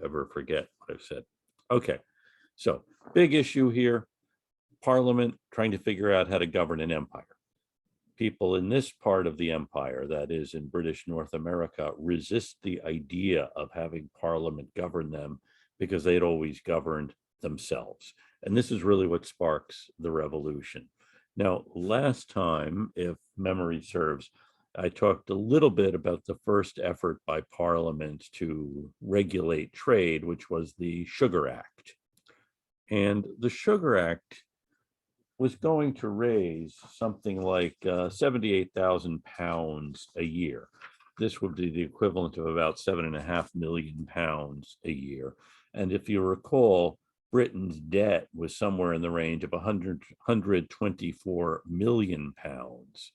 ever forget what I've said. Okay, so big issue here, Parliament trying to figure out how to govern an empire. People in this part of the empire, that is in British North America, resist the idea of having Parliament govern them because they'd always governed themselves. And this is really what sparks the revolution. Now, last time, if memory serves, I talked a little bit about the first effort by Parliament to regulate trade, which was the Sugar Act. And the Sugar Act was going to raise something like 78,000 pounds a year. This would be the equivalent of about 7.5 million pounds a year. And if you recall, Britain's debt was somewhere in the range of 124 million pounds.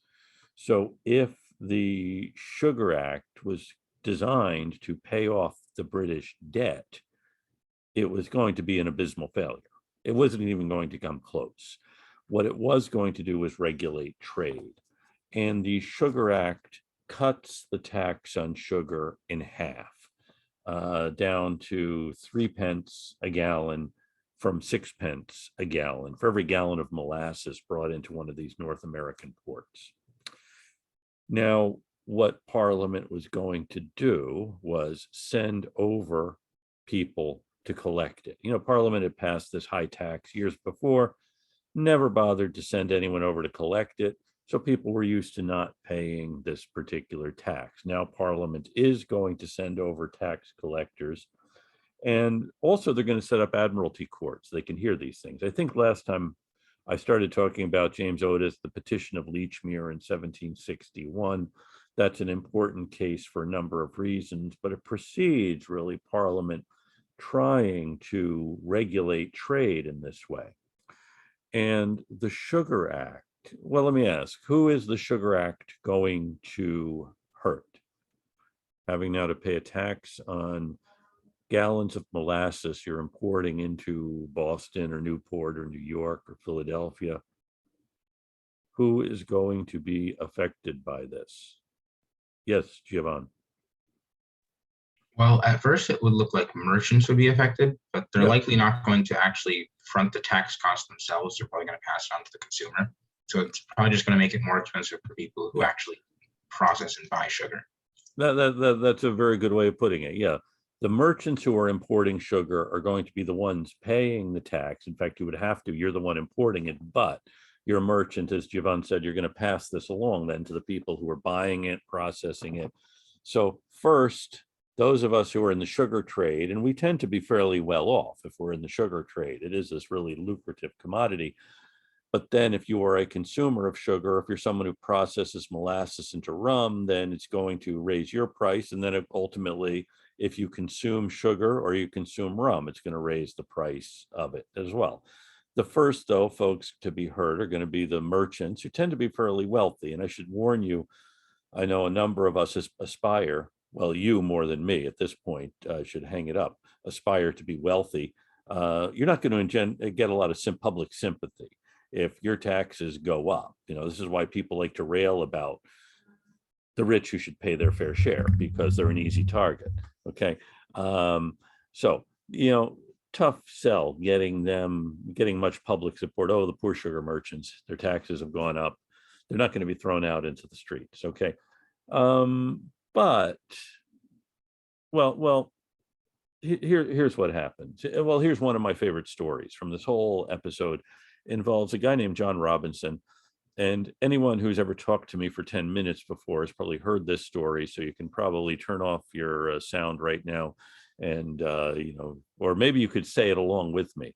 So if the Sugar Act was designed to pay off the British debt, it was going to be an abysmal failure. It wasn't even going to come close. What it was going to do was regulate trade. And the Sugar Act cuts the tax on sugar in half, down to 3 pence a gallon from 6 pence a gallon for every gallon of molasses brought into one of these North American ports. Now, what Parliament was going to do was send over people to collect it. You know, Parliament had passed this high tax years before, never bothered to send anyone over to collect it. So people were used to not paying this particular tax. Now Parliament is going to send over tax collectors. And also they're going to set up admiralty courts. They can hear these things. I think last time I started talking about James Otis, the petition of Lechmere in 1761. That's an important case for a number of reasons, but it precedes really Parliament trying to regulate trade in this way. And the Sugar Act, well, let me ask, who is the Sugar Act going to hurt? Having now to pay a tax on gallons of molasses you're importing into Boston or Newport or New York or Philadelphia. Who is going to be affected by this? Yes, Giovanni. Well, at first it would look like merchants would be affected, but they're likely not going to actually front the tax cost themselves. They're probably going to pass it on to the consumer. So it's probably just going to make it more expensive for people who actually process and buy sugar. That's a very good way of putting it. Yeah. The merchants who are importing sugar are going to be the ones paying the tax. In fact, you would have to, you're the one importing it, but you're a merchant, as Giovanni said, you're going to pass this along then to the people who are buying it, processing it. So first, those of us who are in the sugar trade, and we tend to be fairly well off if we're in the sugar trade, it is this really lucrative commodity. But then if you are a consumer of sugar, if you're someone who processes molasses into rum, then it's going to raise your price. And then ultimately, if you consume sugar or you consume rum, it's going to raise the price of it as well. The first, though, folks to be hurt are going to be the merchants who tend to be fairly wealthy. And I should warn you, I know a number of us aspire, well, you more than me at this point, should hang it up, aspire to be wealthy. You're not going to get a lot of public sympathy if your taxes go up. You know, this is why people like to rail about the rich who should pay their fair share because they're an easy target. Okay. So, you know, tough sell getting much public support. Oh, the poor sugar merchants, their taxes have gone up. They're not going to be thrown out into the streets. Okay. But, well, here's what happens. Well, here's one of my favorite stories from this whole episode. Involves a guy named John Robinson. And anyone who's ever talked to me for 10 minutes before has probably heard this story. So you can probably turn off your sound right now. And, you know, or maybe you could say it along with me.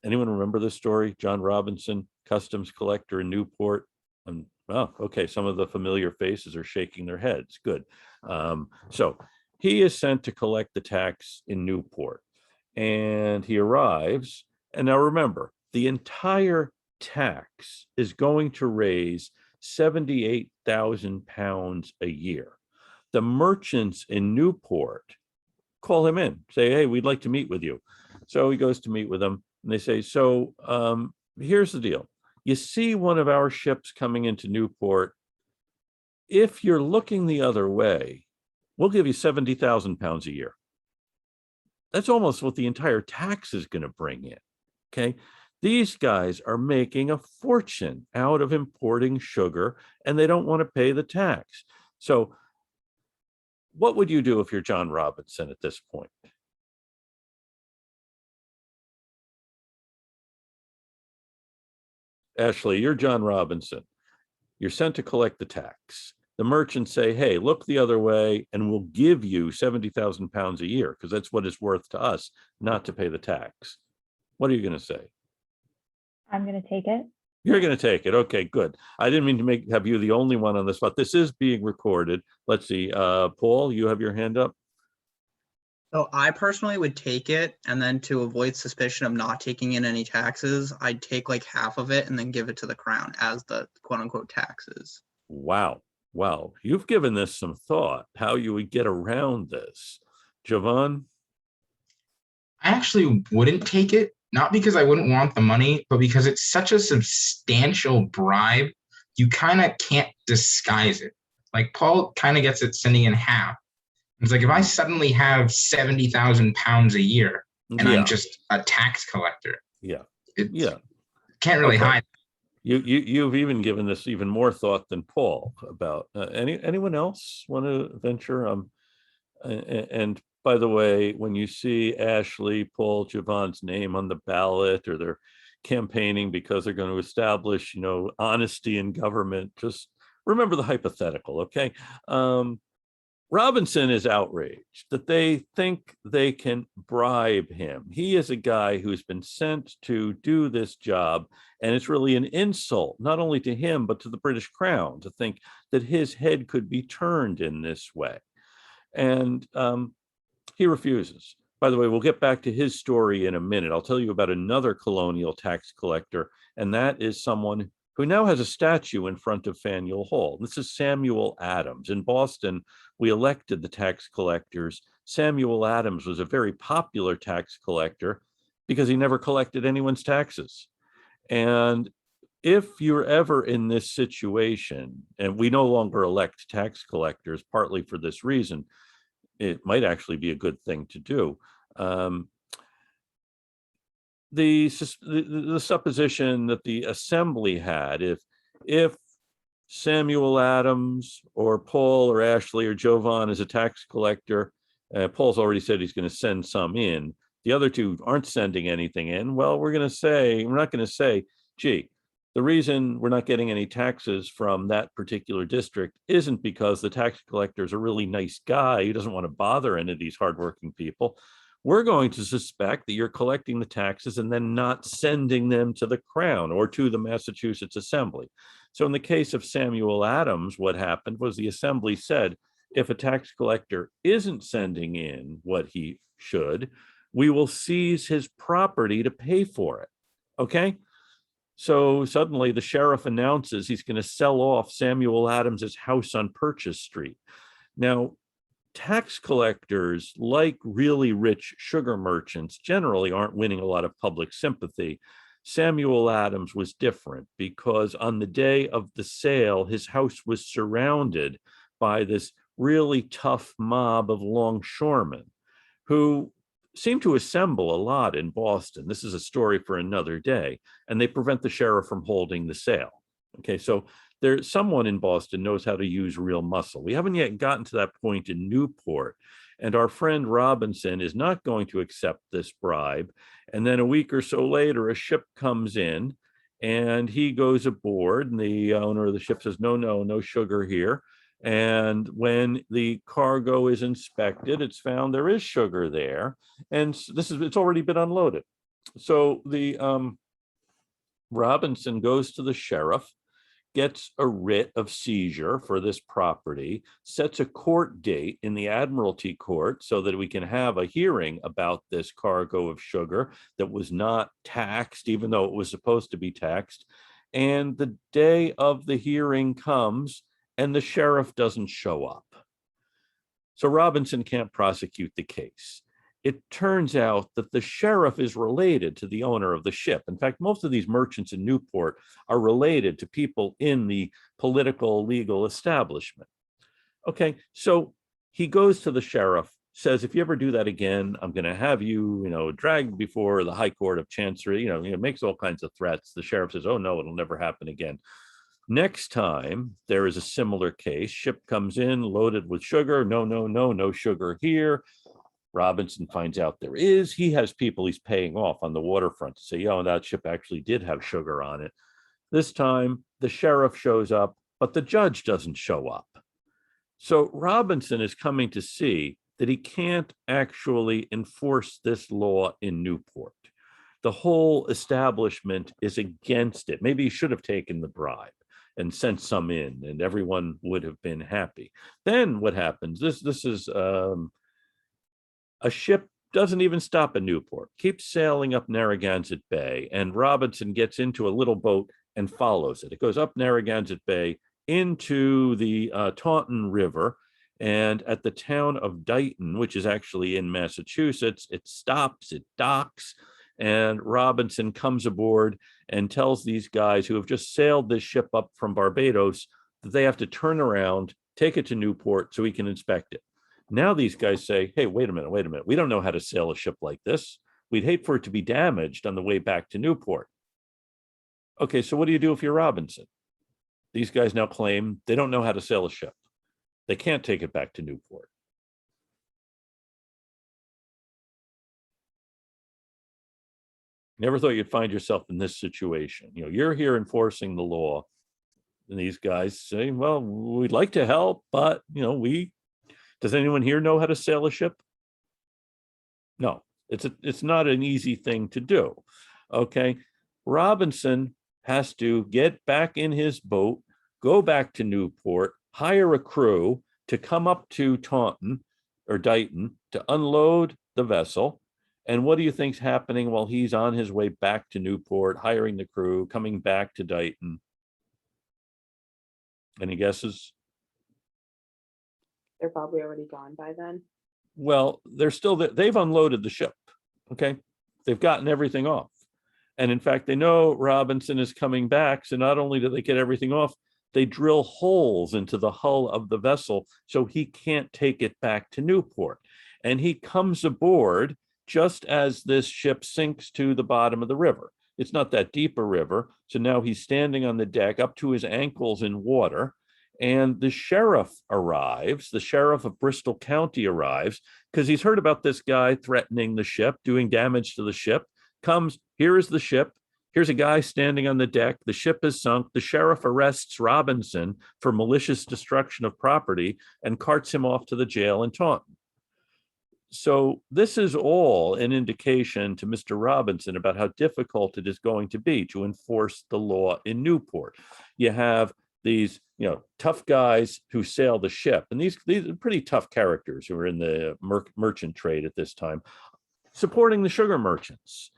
Anyone remember this story? John Robinson, customs collector in Newport. Oh, okay. Some of the familiar faces are shaking their heads. Good. So he is sent to collect the tax in Newport. And he arrives. And now remember, the entire tax is going to raise 78,000 pounds a year. The merchants in Newport call him in, say, hey, we'd like to meet with you. So he goes to meet with them and they say, so here's the deal. You see one of our ships coming into Newport. If you're looking the other way, we'll give you 70,000 pounds a year. That's almost what the entire tax is going to bring in. Okay. These guys are making a fortune out of importing sugar and they don't want to pay the tax. So, what would you do if you're John Robinson at this point? Ashley, you're John Robinson. You're sent to collect the tax. The merchants say, hey, look the other way, and we'll give you 70,000 pounds a year, because that's what it's worth to us, not to pay the tax. What are you going to say? I'm going to take it. You're going to take it. Okay, good. I didn't mean to have you the only one on the spot. This is being recorded. Let's see. Paul, you have your hand up. So I personally would take it, and then to avoid suspicion of not taking in any taxes, I'd take like half of it and then give it to the crown as the quote unquote taxes. Wow. Wow. You've given this some thought, how you would get around this. Jovan? I actually wouldn't take it, not because I wouldn't want the money, but because it's such a substantial bribe, you kind of can't disguise it. Like Paul kind of gets it sending in half. It's like if I suddenly have 70,000 pounds a year and I'm just a tax collector. Yeah. Can't really hide. You've even given this even more thought than Paul about anyone else want to venture? And by the way, when you see Ashley, Paul, Jovan's name on the ballot, or they're campaigning because they're going to establish, honesty in government, just remember the hypothetical, okay? Robinson is outraged that they think they can bribe him. He is a guy who's been sent to do this job, and it's really an insult, not only to him, but to the British Crown, to think that his head could be turned in this way. And he refuses. By the way, we'll get back to his story in a minute. I'll tell you about another colonial tax collector, and that is someone who now has a statue in front of Faneuil Hall. This is Samuel Adams. In Boston, we elected the tax collectors. Samuel Adams was a very popular tax collector because he never collected anyone's taxes. And if you're ever in this situation, and we no longer elect tax collectors, partly for this reason, it might actually be a good thing to do. The supposition that the Assembly had, if Samuel Adams or Paul or Ashley or Jovan is a tax collector, Paul's already said he's going to send some in. The other two aren't sending anything in. Well, we're not going to say, gee, the reason we're not getting any taxes from that particular district isn't because the tax collector is a really nice guy who doesn't want to bother any of these hardworking people. We're going to suspect that you're collecting the taxes and then not sending them to the Crown or to the Massachusetts Assembly. So in the case of Samuel Adams, what happened was the Assembly said, if a tax collector isn't sending in what he should, we will seize his property to pay for it. Okay? So suddenly the sheriff announces he's going to sell off Samuel Adams's house on Purchase Street. Now, tax collectors, like really rich sugar merchants, generally aren't winning a lot of public sympathy. Samuel Adams was different because on the day of the sale, his house was surrounded by this really tough mob of longshoremen who seem to assemble a lot in Boston. This is a story for another day, and they prevent the sheriff from holding the sale. Okay, so there's someone in Boston knows how to use real muscle. We haven't yet gotten to that point in Newport, and our friend Robinson is not going to accept this bribe. And then a week or so later, a ship comes in, and he goes aboard, and the owner of the ship says, no sugar here. And when the cargo is inspected, it's found there is sugar there, and it's already been unloaded. So the Robinson goes to the sheriff, gets a writ of seizure for this property, sets a court date in the Admiralty Court so that we can have a hearing about this cargo of sugar that was not taxed, even though it was supposed to be taxed. And the day of the hearing comes, and the sheriff doesn't show up. So Robinson can't prosecute the case. It turns out that the sheriff is related to the owner of the ship. In fact, most of these merchants in Newport are related to people in the political legal establishment. Okay, so he goes to the sheriff says, if you ever do that again, I'm going to have you, dragged before the High Court of Chancery, makes all kinds of threats. The sheriff says, oh, no, it'll never happen again. Next time there is a similar case, ship comes in loaded with sugar. No sugar here. Robinson finds out there is. He has people he's paying off on the waterfront to say, that ship actually did have sugar on it. This time the sheriff shows up, but the judge doesn't show up. So Robinson is coming to see that he can't actually enforce this law in Newport. The whole establishment is against it. Maybe he should have taken the bribe and sent some in, and everyone would have been happy. Then what happens? This is a ship doesn't even stop in Newport, keeps sailing up Narragansett Bay, and Robinson gets into a little boat and follows it. It goes up Narragansett Bay into the Taunton River, and at the town of Dighton, which is actually in Massachusetts, it stops, it docks, and Robinson comes aboard and tells these guys who have just sailed this ship up from Barbados that they have to turn around, take it to Newport so he can inspect it. Now these guys say, hey, wait a minute. We don't know how to sail a ship like this. We'd hate for it to be damaged on the way back to Newport. Okay, so what do you do if you're Robinson? These guys now claim they don't know how to sail a ship. They can't take it back to Newport. Never thought you'd find yourself in this situation. You're here enforcing the law, and these guys say, well, we'd like to help, but does anyone here know how to sail a ship? No, it's not an easy thing to do. Okay, Robinson has to get back in his boat, go back to Newport, hire a crew to come up to Taunton or Dighton to unload the vessel. And what do you think's happening while he's on his way back to Newport, hiring the crew, coming back to Dighton? Any guesses? They're probably already gone by then. Well, they're still there. They've unloaded the ship. Okay. They've gotten everything off. And in fact, they know Robinson is coming back. So not only do they get everything off, they drill holes into the hull of the vessel so he can't take it back to Newport. And he comes aboard just as this ship sinks to the bottom of the river. It's not that deep a river. So now he's standing on the deck up to his ankles in water. And the sheriff arrives, the sheriff of Bristol County arrives, because he's heard about this guy threatening the ship, doing damage to the ship, comes, here is the ship, here's a guy standing on the deck, the ship is sunk, the sheriff arrests Robinson for malicious destruction of property and carts him off to the jail in Taunton. So this is all an indication to Mr. Robinson about how difficult it is going to be to enforce the law in Newport. You have these, tough guys who sail the ship, and these are pretty tough characters who are in the merchant trade at this time, supporting the sugar merchants.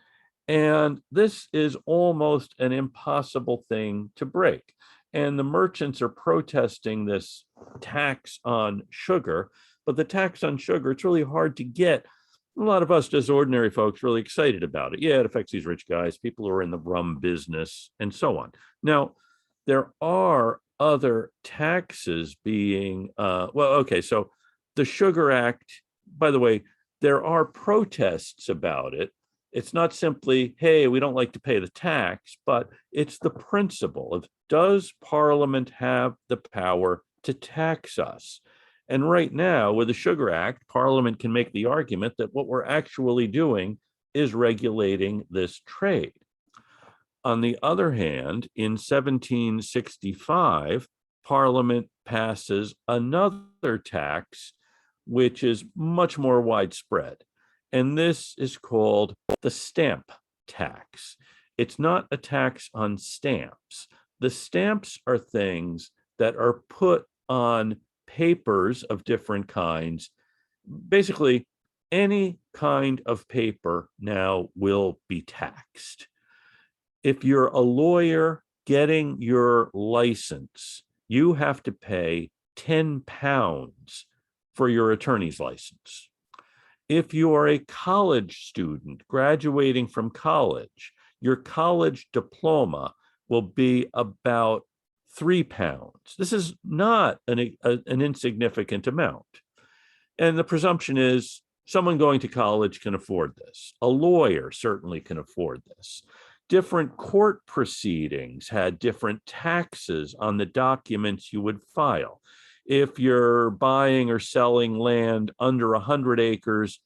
And this is almost an impossible thing to break. And the merchants are protesting this tax on sugar, but the tax on sugar, it's really hard to get a lot of us as ordinary folks really excited about it. Yeah, it affects these rich guys, people who are in the rum business, and so on. Now, there are other taxes being, so the Sugar Act, by the way, there are protests about it. It's not simply, hey, we don't like to pay the tax, but it's the principle of, does Parliament have the power to tax us? And right now, with the Sugar Act, Parliament can make the argument that what we're actually doing is regulating this trade. On the other hand, in 1765, Parliament passes another tax, which is much more widespread. And this is called the stamp tax. It's not a tax on stamps. The stamps are things that are put on papers of different kinds. Basically, any kind of paper now will be taxed. If you're a lawyer getting your license, you have to pay £10 for your attorney's license. If you are a college student graduating from college, your college diploma will be about £3. This is not an insignificant amount. And the presumption is someone going to college can afford this. A lawyer certainly can afford this. Different court proceedings had different taxes on the documents you would file. If you're buying or selling land under 100 acres,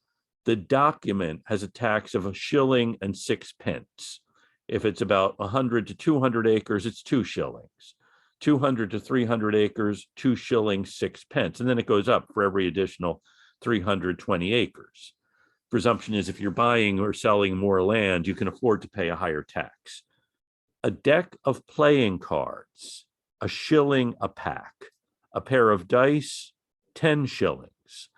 the document has a tax of £1.06. If it's about 100 to 200 acres, it's 2 shillings. 200 to 300 acres, 2 shillings, 6 pence. And then it goes up for every additional 320 acres. Presumption is if you're buying or selling more land, you can afford to pay a higher tax. A deck of playing cards, a shilling a pack. A pair of dice, 10 shillings.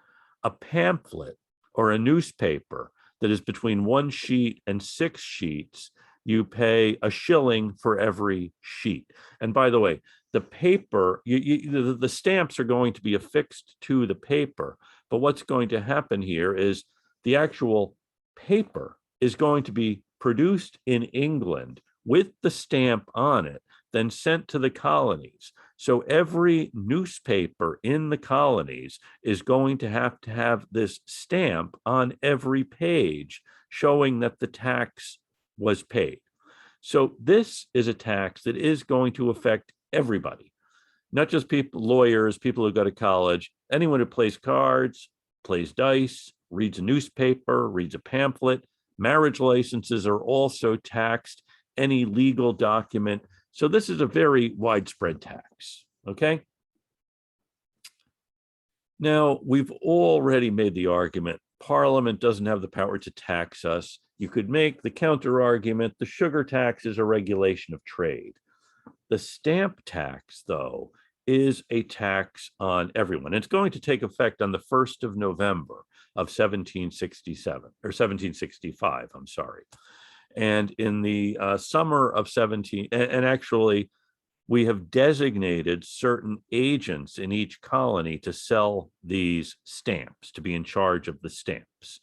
A pamphlet or a newspaper that is between 1 sheet and 6 sheets, you pay a shilling for every sheet. And by the way, the paper, the stamps are going to be affixed to the paper. But what's going to happen here is the actual paper is going to be produced in England with the stamp on it, then sent to the colonies. So every newspaper in the colonies is going to have this stamp on every page showing that the tax was paid. So this is a tax that is going to affect everybody, not just people, lawyers, people who go to college, anyone who plays cards, plays dice, reads a newspaper, reads a pamphlet. Marriage licenses are also taxed, any legal document. So this is a very widespread tax, okay? Now, we've already made the argument, Parliament doesn't have the power to tax us. You could make the counter argument, the sugar tax is a regulation of trade. The stamp tax, though, is a tax on everyone. It's going to take effect on the 1st of November of 1767, or 1765, I'm sorry. And in the summer of 17, and actually, we have designated certain agents in each colony to sell these stamps, to be in charge of the stamps.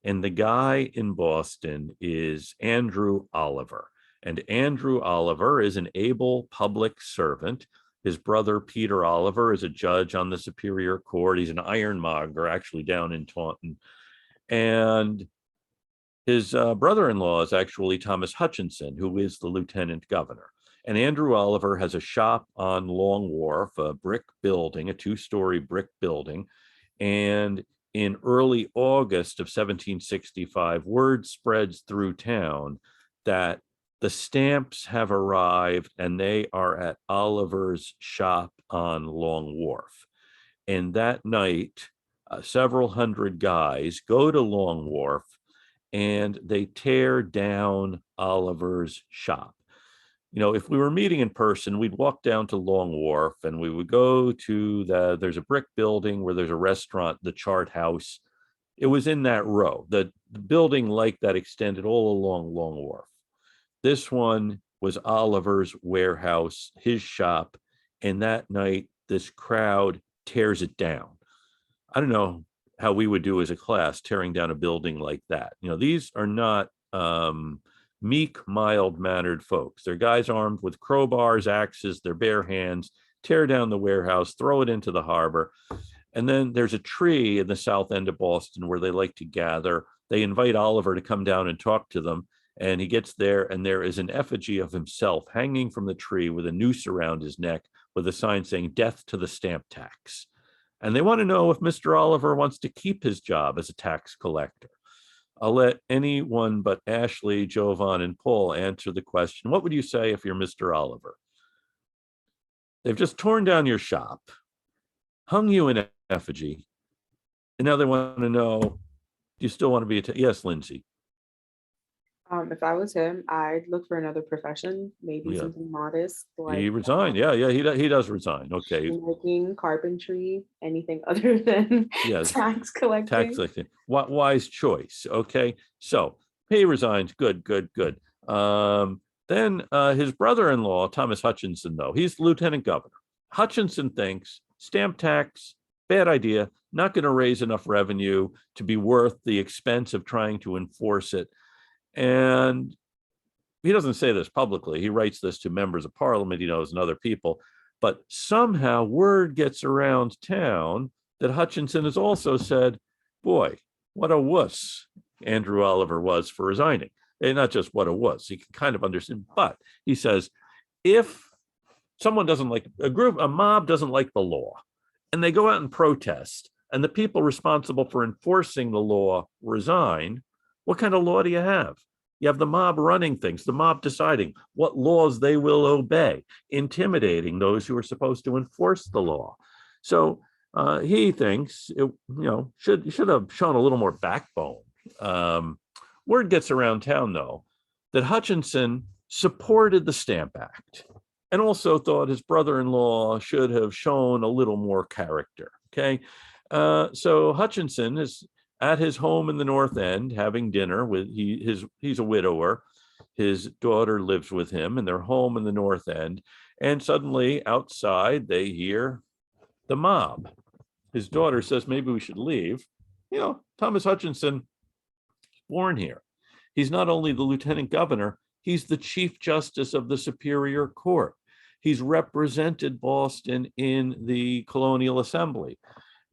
And the guy in Boston is Andrew Oliver. And Andrew Oliver is an able public servant. His brother, Peter Oliver, is a judge on the Superior Court. He's an ironmonger, actually, down in Taunton. And his brother-in-law is actually Thomas Hutchinson, who is the lieutenant governor. And Andrew Oliver has a shop on Long Wharf, a brick building, a 2-story brick building. And in early August of 1765, word spreads through town that the stamps have arrived and they are at Oliver's shop on Long Wharf. And that night, several hundred guys go to Long Wharf and they tear down Oliver's shop. You know, if we were meeting in person, we'd walk down to Long Wharf and we would go to there's a brick building where there's a restaurant, the Chart House. It was in that row. The building like that extended all along Long Wharf. This one was Oliver's warehouse, his shop. And that night, this crowd tears it down. I don't know how we would do as a class tearing down a building like that. You know, these are not meek, mild-mannered folks. They're guys armed with crowbars, axes, their bare hands, tear down the warehouse, throw it into the harbor. And then there's a tree in the south end of Boston where they like to gather. They invite Oliver to come down and talk to them. And he gets there, and there is an effigy of himself hanging from the tree with a noose around his neck with a sign saying, "Death to the stamp tax." And they want to know if Mr. Oliver wants to keep his job as a tax collector. I'll let anyone but Ashley, Jovan, and Paul answer the question. What would you say if you're Mr. Oliver? They've just torn down your shop, hung you in effigy, and now they want to know, do you still want to be yes, Lindsay? If I was him, I'd look for another profession, maybe Yeah. something modest, like He resigned. Yeah, he does resign. Okay. making carpentry, anything other than Yes. tax collecting. Tax collecting. Wise choice. Okay. So he resigns. Good. Then his brother-in-law, Thomas Hutchinson, though, he's lieutenant governor. Hutchinson thinks stamp tax, bad idea, not going to raise enough revenue to be worth the expense of trying to enforce it. And he doesn't say this publicly. He writes this to members of parliament, he knows, and other people. But somehow word gets around town that Hutchinson has also said, boy, what a wuss Andrew Oliver was for resigning. And not just what a wuss, he can kind of understand, but he says, if someone doesn't like a mob doesn't like the law, and they go out and protest, and the people responsible for enforcing the law resign, what kind of law do you have? You have the mob running things, the mob deciding what laws they will obey, intimidating those who are supposed to enforce the law. So he thinks it, should have shown a little more backbone. Word gets around town, though, that Hutchinson supported the Stamp Act and also thought his brother-in-law should have shown a little more character. Okay, so Hutchinson is at his home in the North End having dinner with he's a widower. His daughter lives with him, and they're home in the North End. And suddenly, outside, they hear the mob. His daughter says, "Maybe we should leave." Thomas Hutchinson, born here. He's not only the lieutenant governor, he's the chief justice of the Superior Court. He's represented Boston in the Colonial Assembly.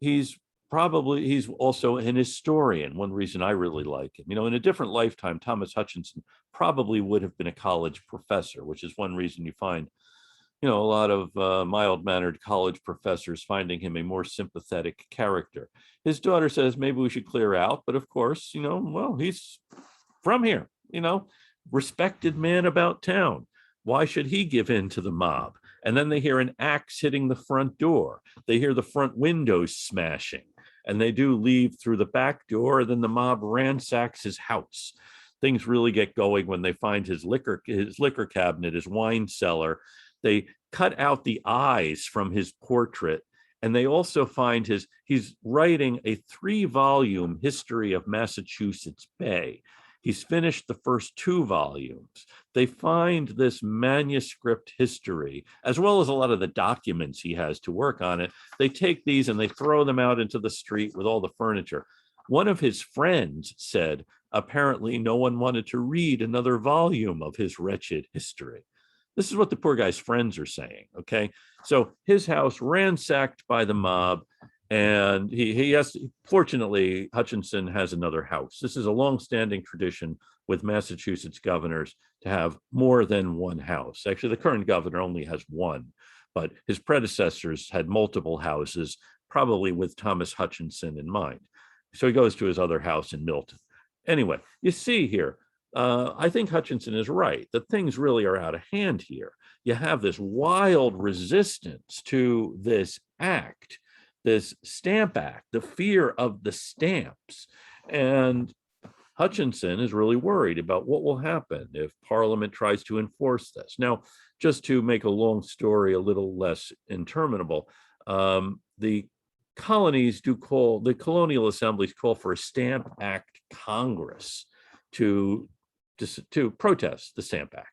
He's also an historian. One reason I really like him. In a different lifetime, Thomas Hutchinson probably would have been a college professor, which is one reason you find, a lot of mild-mannered college professors finding him a more sympathetic character. His daughter says, maybe we should clear out. But of course, well, he's from here, respected man about town. Why should he give in to the mob? And then they hear an axe hitting the front door. They hear the front windows smashing, and they do leave through the back door. Then the mob ransacks his house. Things really get going when they find his liquor cabinet, his wine cellar. They cut out the eyes from his portrait, and they also find he's writing a 3-volume history of Massachusetts Bay. He's finished the first 2 volumes. They find this manuscript history, as well as a lot of the documents he has to work on it. They take these and they throw them out into the street with all the furniture. One of his friends said, apparently no one wanted to read another volume of his wretched history. This is what the poor guy's friends are saying, okay? So his house ransacked by the mob, and fortunately, Hutchinson has another house. This is a longstanding tradition with Massachusetts governors to have more than one house. Actually, the current governor only has one, but his predecessors had multiple houses, probably with Thomas Hutchinson in mind. So he goes to his other house in Milton. Anyway, you see here, I think Hutchinson is right that things really are out of hand here. You have this wild resistance to this act, this Stamp Act, the fear of the stamps. And Hutchinson is really worried about what will happen if Parliament tries to enforce this. Now, just to make a long story a little less interminable, the colonial assemblies call for a Stamp Act Congress to protest the Stamp Act.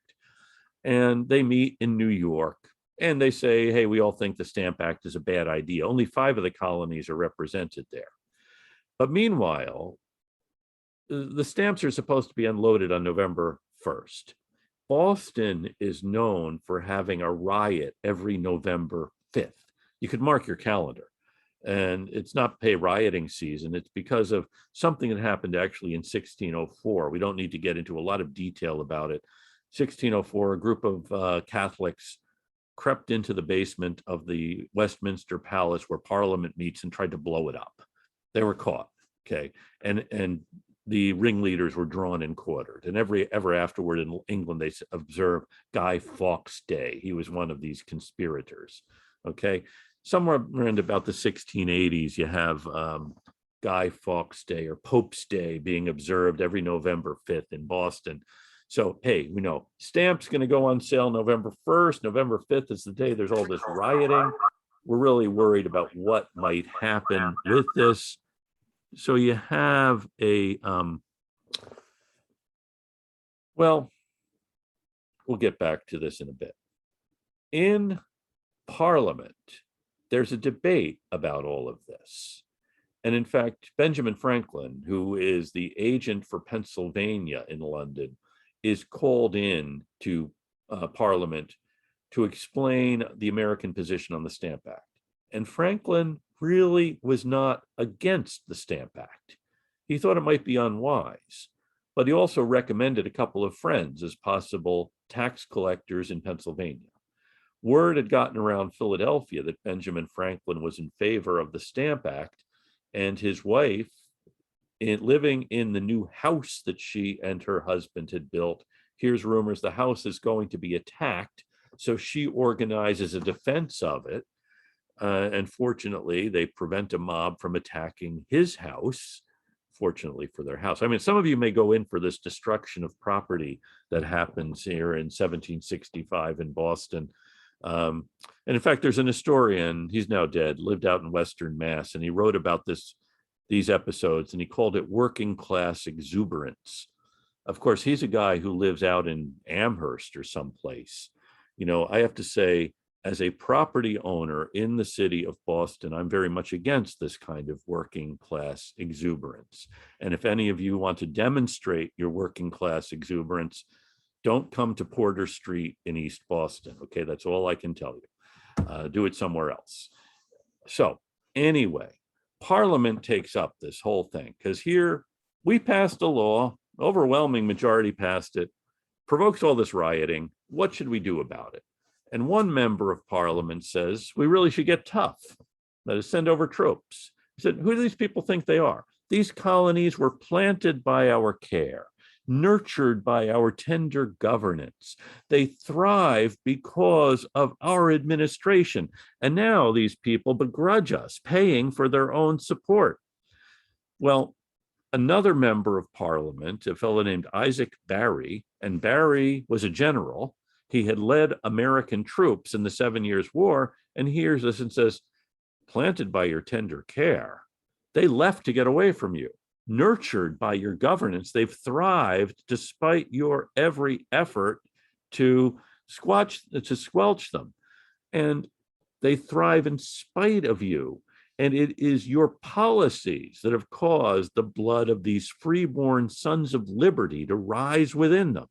And they meet in New York. And they say, hey, we all think the Stamp Act is a bad idea. Only 5 of the colonies are represented there. But meanwhile, the stamps are supposed to be unloaded on November 1st. Boston is known for having a riot every November 5th. You could mark your calendar. And it's not pay rioting season. It's because of something that happened actually in 1604. We don't need to get into a lot of detail about it. 1604, a group of Catholics crept into the basement of the Westminster Palace where Parliament meets and tried to blow it up. They were caught, okay? And the ringleaders were drawn and quartered. And ever afterward in England, they observe Guy Fawkes Day. He was one of these conspirators, okay? Somewhere around about the 1680s, you have Guy Fawkes Day or Pope's Day being observed every November 5th in Boston. So, hey, we know stamps going to go on sale November 1st. November 5th is the day there's all this rioting. We're really worried about what might happen with this. So you have well, we'll get back to this in a bit. In Parliament, there's a debate about all of this. And in fact, Benjamin Franklin, who is the agent for Pennsylvania in London, is called in to Parliament to explain the American position on the Stamp Act. And Franklin really was not against the Stamp Act. He thought it might be unwise, but he also recommended a couple of friends as possible tax collectors in Pennsylvania. Word had gotten around Philadelphia that Benjamin Franklin was in favor of the Stamp Act, and his wife, living in the new house that she and her husband had built, hears rumors the house is going to be attacked, so she organizes a defense of it. And fortunately, they prevent a mob from attacking his house, fortunately for their house. I mean, some of you may go in for this destruction of property that happens here in 1765 in Boston. And in fact, there's an historian, he's now dead, lived out in Western Mass, and he wrote about these episodes, and he called it working class exuberance. Of course, he's a guy who lives out in Amherst or someplace. You know, I have to say, as a property owner in the city of Boston, I'm very much against this kind of working class exuberance. And if any of you want to demonstrate your working class exuberance, don't come to Porter Street in East Boston. Okay, that's all I can tell you. Do it somewhere else. So anyway, Parliament takes up this whole thing because here we passed a law, overwhelming majority passed it, provokes all this rioting. What should we do about it? And one member of Parliament says, we really should get tough. That is, send over troops. He said, who do these people think they are? These colonies were planted by our care, nurtured by our tender governance. They thrive because of our administration. And now these people begrudge us paying for their own support. Well, another member of Parliament, a fellow named Isaac Barry, and Barry was a general. He had led American troops in the 7 Years' War, and he hears this and says, planted by your tender care, they left to get away from you. Nurtured by your governance, they've thrived despite your every effort to squelch them. And they thrive in spite of you. And it is your policies that have caused the blood of these freeborn sons of liberty to rise within them.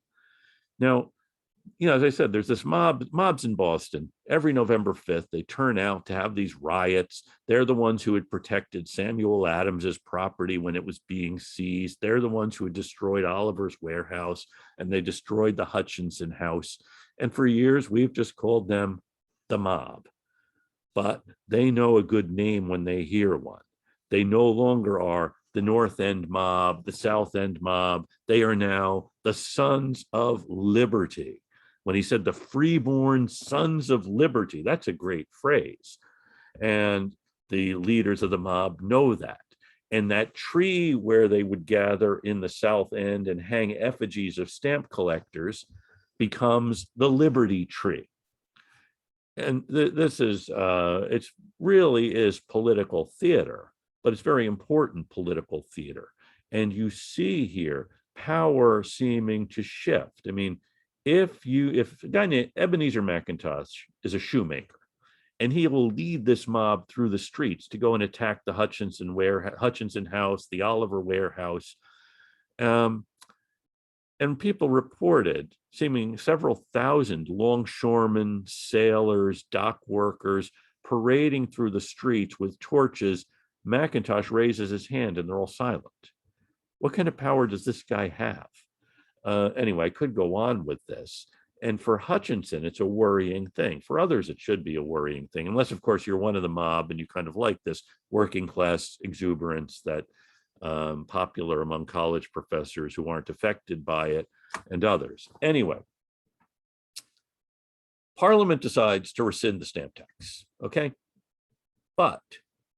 Now, you know, as I said, there's this mobs in Boston. Every November 5th, they turn out to have these riots. They're the ones who had protected Samuel Adams's property when it was being seized. They're the ones who had destroyed Oliver's warehouse, and they destroyed the Hutchinson house. And for years, we've just called them the mob. But they know a good name when they hear one. They no longer are the North End mob, the South End mob. They are now the Sons of Liberty. When he said the freeborn Sons of Liberty, that's a great phrase. And the leaders of the mob know that. And that tree where they would gather in the South End and hang effigies of stamp collectors becomes the Liberty Tree. And this is, it really is political theater, but it's very important political theater. And you see here power seeming to shift. I mean, if a guy named Ebenezer McIntosh is a shoemaker, and he will lead this mob through the streets to go and attack the Hutchinson house, the Oliver warehouse, and people reported seeming several thousand longshoremen, sailors, dock workers parading through the streets with torches. McIntosh raises his hand and they're all silent. What kind of power does this guy have? Anyway, I could go on with this. And for Hutchinson, it's a worrying thing. For others, it should be a worrying thing, unless, of course, you're one of the mob and you kind of like this working class exuberance that popular among college professors who aren't affected by it and others. Anyway, Parliament decides to rescind the stamp tax, okay? But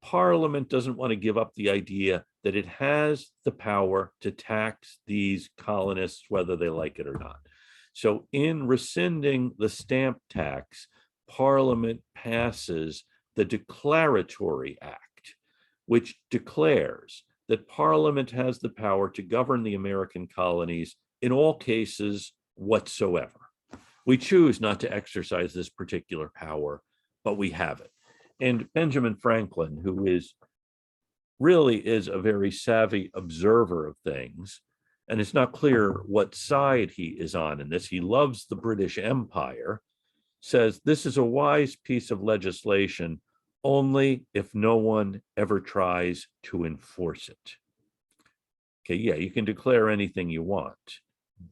Parliament doesn't want to give up the idea that it has the power to tax these colonists, whether they like it or not. So in rescinding the stamp tax, Parliament passes the Declaratory Act, which declares that Parliament has the power to govern the American colonies in all cases whatsoever. We choose not to exercise this particular power, but we have it. And Benjamin Franklin, who really is a very savvy observer of things, and it's not clear what side he is on in this. He loves the British Empire, says this is a wise piece of legislation only if no one ever tries to enforce it. Okay, yeah, you can declare anything you want,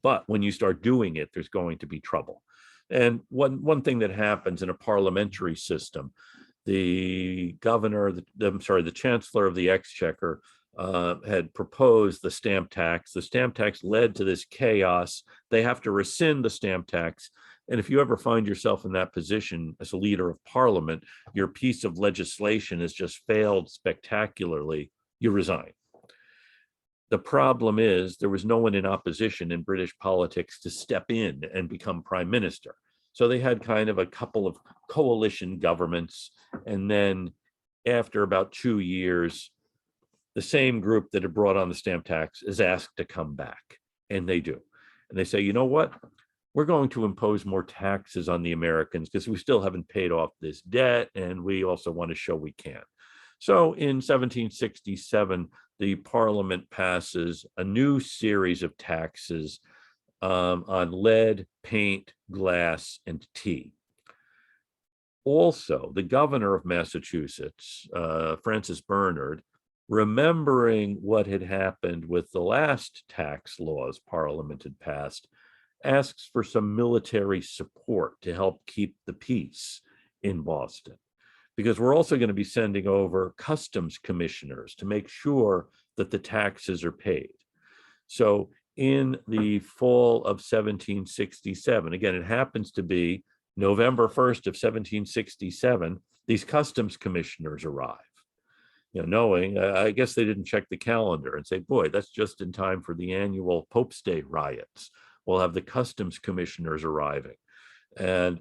but when you start doing it, there's going to be trouble. And one thing that happens in a parliamentary system, the governor, the chancellor of the exchequer had proposed the stamp tax. The stamp tax led to this chaos. They have to rescind the stamp tax. And if you ever find yourself in that position as a leader of parliament, your piece of legislation has just failed spectacularly, you resign. The problem is there was no one in opposition in British politics to step in and become prime minister. So they had kind of a couple of coalition governments. And then after about 2 years, the same group that had brought on the stamp tax is asked to come back. And they do. And they say, you know what? We're going to impose more taxes on the Americans because we still haven't paid off this debt. And we also want to show we can. So in 1767, the Parliament passes a new series of taxes on lead, paint, glass, and tea. Also, the governor of Massachusetts, Francis Bernard, remembering what had happened with the last tax laws Parliament had passed, asks for some military support to help keep the peace in Boston, because we're also going to be sending over customs commissioners to make sure that the taxes are paid. So in the fall of 1767, again, it happens to be November 1st of 1767, these customs commissioners arrive. You know, knowing, I guess they didn't check the calendar and say, boy, that's just in time for the annual Pope's Day riots. We'll have the customs commissioners arriving. And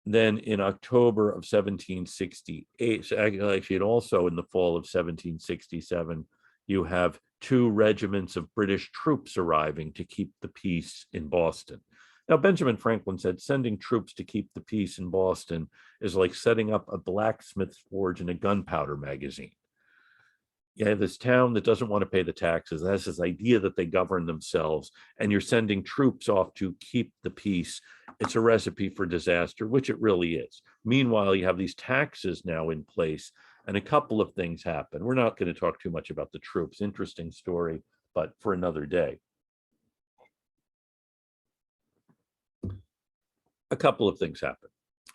then in October of 1768, so actually, and also in the fall of 1767, you have 2 regiments of British troops arriving to keep the peace in Boston. Now, Benjamin Franklin said sending troops to keep the peace in Boston is like setting up a blacksmith's forge in a gunpowder magazine. You have this town that doesn't want to pay the taxes, has this idea that they govern themselves, and you're sending troops off to keep the peace. It's a recipe for disaster, which it really is. Meanwhile, you have these taxes now in place, and a couple of things happen. We're not going to talk too much about the troops. Interesting story, but for another day. A couple of things happen.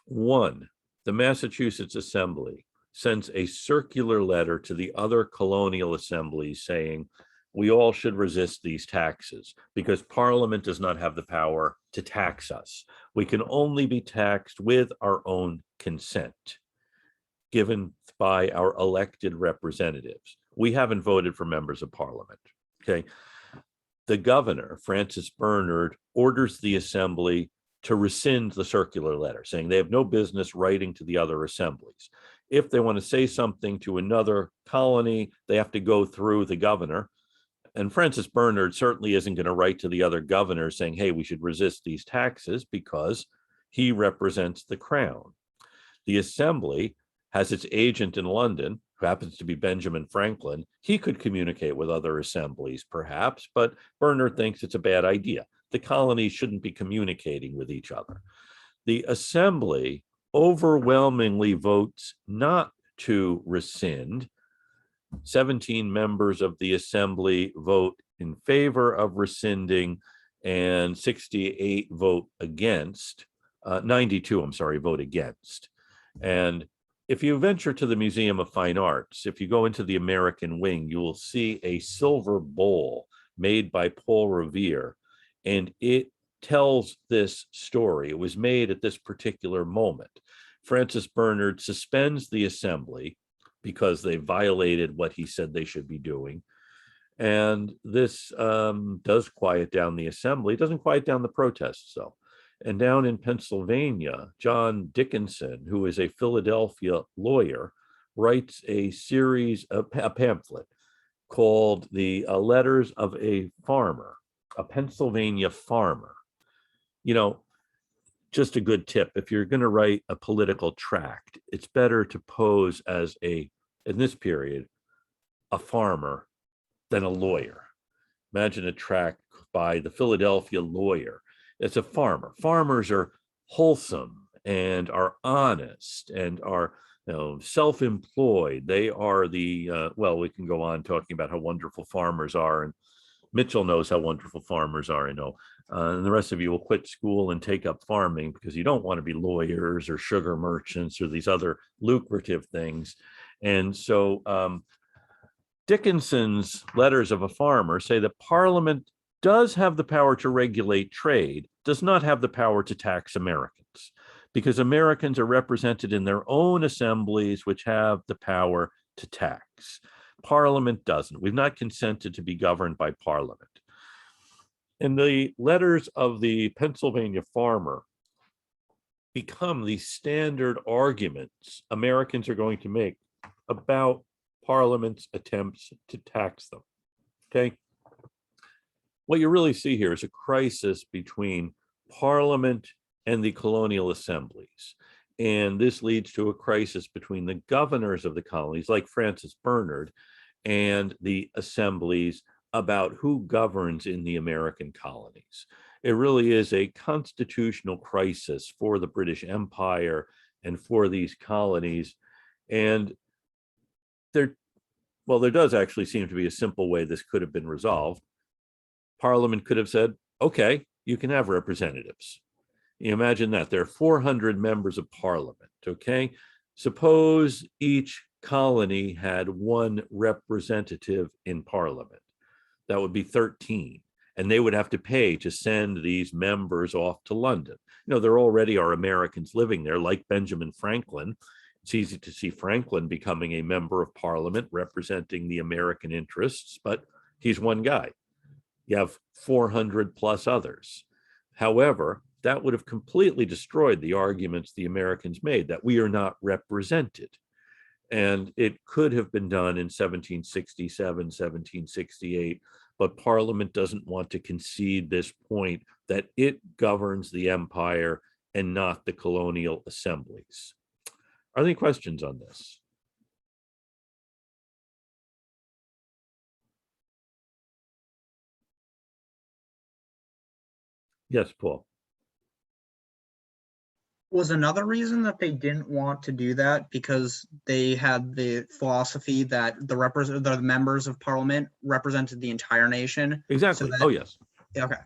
One, the Massachusetts Assembly sends a circular letter to the other colonial assemblies saying, we all should resist these taxes because Parliament does not have the power to tax us. We can only be taxed with our own consent, given by our elected representatives. We haven't voted for members of Parliament, okay? The governor, Francis Bernard, orders the assembly to rescind the circular letter, saying they have no business writing to the other assemblies. If they want to say something to another colony, they have to go through the governor. And Francis Bernard certainly isn't going to write to the other governors saying, hey, we should resist these taxes, because he represents the crown. The assembly has its agent in London, who happens to be Benjamin Franklin. He could communicate with other assemblies, perhaps, but Bernard thinks it's a bad idea. The colonies shouldn't be communicating with each other. The assembly overwhelmingly votes not to rescind. 17 members of the assembly vote in favor of rescinding, and 68 vote against. 92, I'm sorry, vote against. And if you venture to the Museum of Fine Arts, if you go into the American wing, you will see a silver bowl made by Paul Revere, and it tells this story. It was made at this particular moment. Francis Bernard suspends the assembly because they violated what he said they should be doing. And this does quiet down the assembly. It doesn't quiet down the protests, though. And down in Pennsylvania, John Dickinson, who is a Philadelphia lawyer, writes a pamphlet called The Letters of a Farmer, a Pennsylvania farmer. You know, just a good tip. If you're going to write a political tract, it's better to pose as in this period, a farmer than a lawyer. Imagine a tract by the Philadelphia lawyer. It's a farmer. Farmers are wholesome and are honest and are self-employed. They are the, well, we can go on talking about how wonderful farmers are, and Mitchell knows how wonderful farmers are, I know. And the rest of you will quit school and take up farming because you don't want to be lawyers or sugar merchants or these other lucrative things. And so Dickinson's Letters of a Farmer say that Parliament does have the power to regulate trade, does not have the power to tax Americans, because Americans are represented in their own assemblies, which have the power to tax. Parliament doesn't. We've not consented to be governed by Parliament. And the letters of the Pennsylvania farmer become the standard arguments Americans are going to make about Parliament's attempts to tax them. Okay. What you really see here is a crisis between Parliament and the colonial assemblies. And this leads to a crisis between the governors of the colonies, like Francis Bernard, and the assemblies about who governs in the American colonies. It really is a constitutional crisis for the British Empire and for these colonies. And there does actually seem to be a simple way this could have been resolved. Parliament could have said, okay, you can have representatives. You imagine that there are 400 members of Parliament, okay? Suppose each colony had one representative in Parliament. That would be 13. And they would have to pay to send these members off to London. There already are Americans living there, like Benjamin Franklin. It's easy to see Franklin becoming a member of Parliament representing the American interests, but he's one guy. You have 400 plus others. However, that would have completely destroyed the arguments the Americans made that we are not represented. And it could have been done in 1767, 1768, but Parliament doesn't want to concede this point that it governs the empire and not the colonial assemblies. Are there any questions on this? Yes, Paul. Was another reason that they didn't want to do that because they had the philosophy that the members of Parliament represented the entire nation? Exactly. that- Oh, yes. Okay.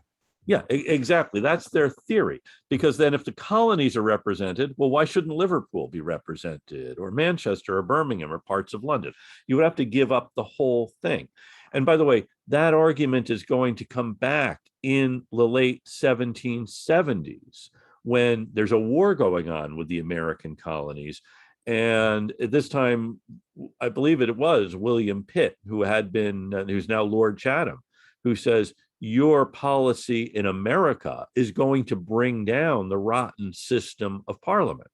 Yeah, exactly. That's their theory. Because then if the colonies are represented, well, why shouldn't Liverpool be represented, or Manchester or Birmingham or parts of London? You would have to give up the whole thing. And by the way, that argument is going to come back in the late 1770s when there's a war going on with the American colonies. And at this time, I believe it was William Pitt, who's now Lord Chatham, who says, your policy in America is going to bring down the rotten system of Parliament.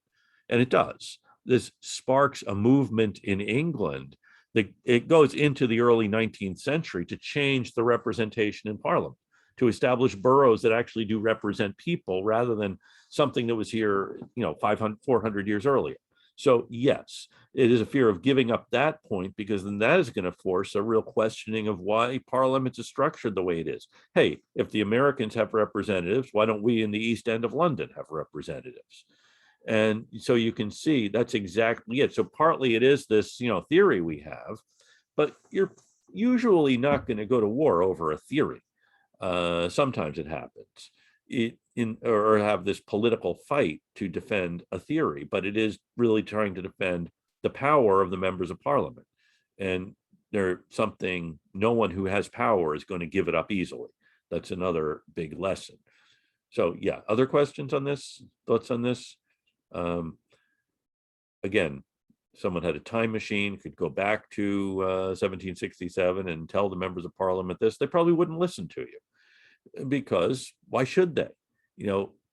And it does. This sparks a movement in England that it goes into the early 19th century to change the representation in Parliament, to establish boroughs that actually do represent people rather than something that was here, 400 years earlier. So yes, it is a fear of giving up that point, because then that is going to force a real questioning of why Parliament is structured the way it is. Hey, if the Americans have representatives, why don't we in the East End of London have representatives? And so you can see that's exactly it. So partly it is this, theory we have, but you're usually not going to go to war over a theory. Sometimes it happens. Or have this political fight to defend a theory, but it is really trying to defend the power of the members of Parliament. And they're something no one who has power is going to give it up easily. That's another big lesson. So yeah, other questions on this? Thoughts on this? Again, someone had a time machine, could go back to 1767 and tell the members of Parliament this, they probably wouldn't listen to you. Because why should they?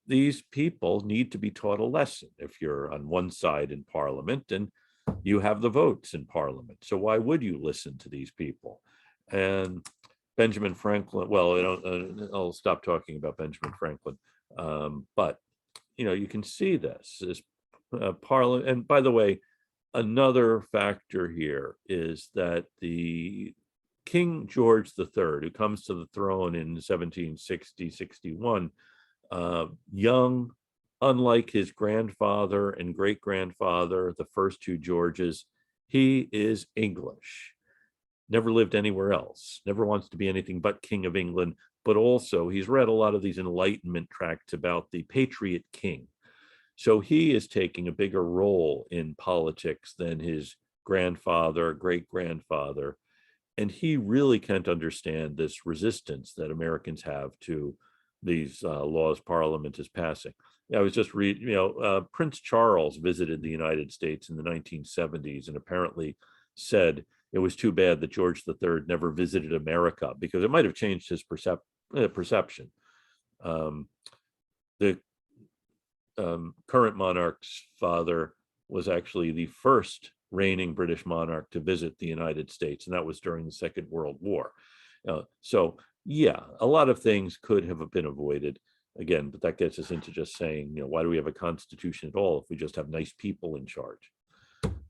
These people need to be taught a lesson. If you're on one side in Parliament and you have the votes in Parliament, so why would you listen to these people? And Benjamin Franklin, well, I'll stop talking about Benjamin Franklin, but you can see this Parliament. And by the way, another factor here is that the King George III, who comes to the throne in 1760-61, young, unlike his grandfather and great-grandfather, the first two Georges, he is English. Never lived anywhere else, never wants to be anything but King of England, but also he's read a lot of these Enlightenment tracts about the Patriot King. So he is taking a bigger role in politics than his grandfather, great-grandfather, and he really can't understand this resistance that Americans have to these laws Parliament is passing. I was just reading, Prince Charles visited the United States in the 1970s and apparently said it was too bad that George III never visited America because it might have changed his perception. The current monarch's father was actually the first reigning British monarch to visit the United States, and that was during the Second World War. So yeah, a lot of things could have been avoided again, but that gets us into just saying, why do we have a constitution at all if we just have nice people in charge?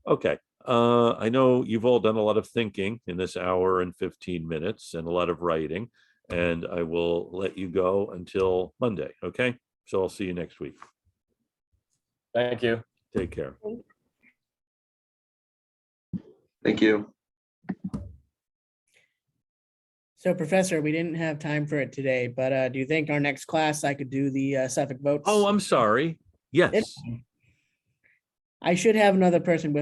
Okay, I know you've all done a lot of thinking in this hour and 15 minutes and a lot of writing, and I will let you go until Monday, okay? So I'll see you next week. Thank you. Take care. Thank you. So Professor, we didn't have time for it today, but do you think our next class I could do the Suffolk votes? Oh, I'm sorry. Yes. I should have another person with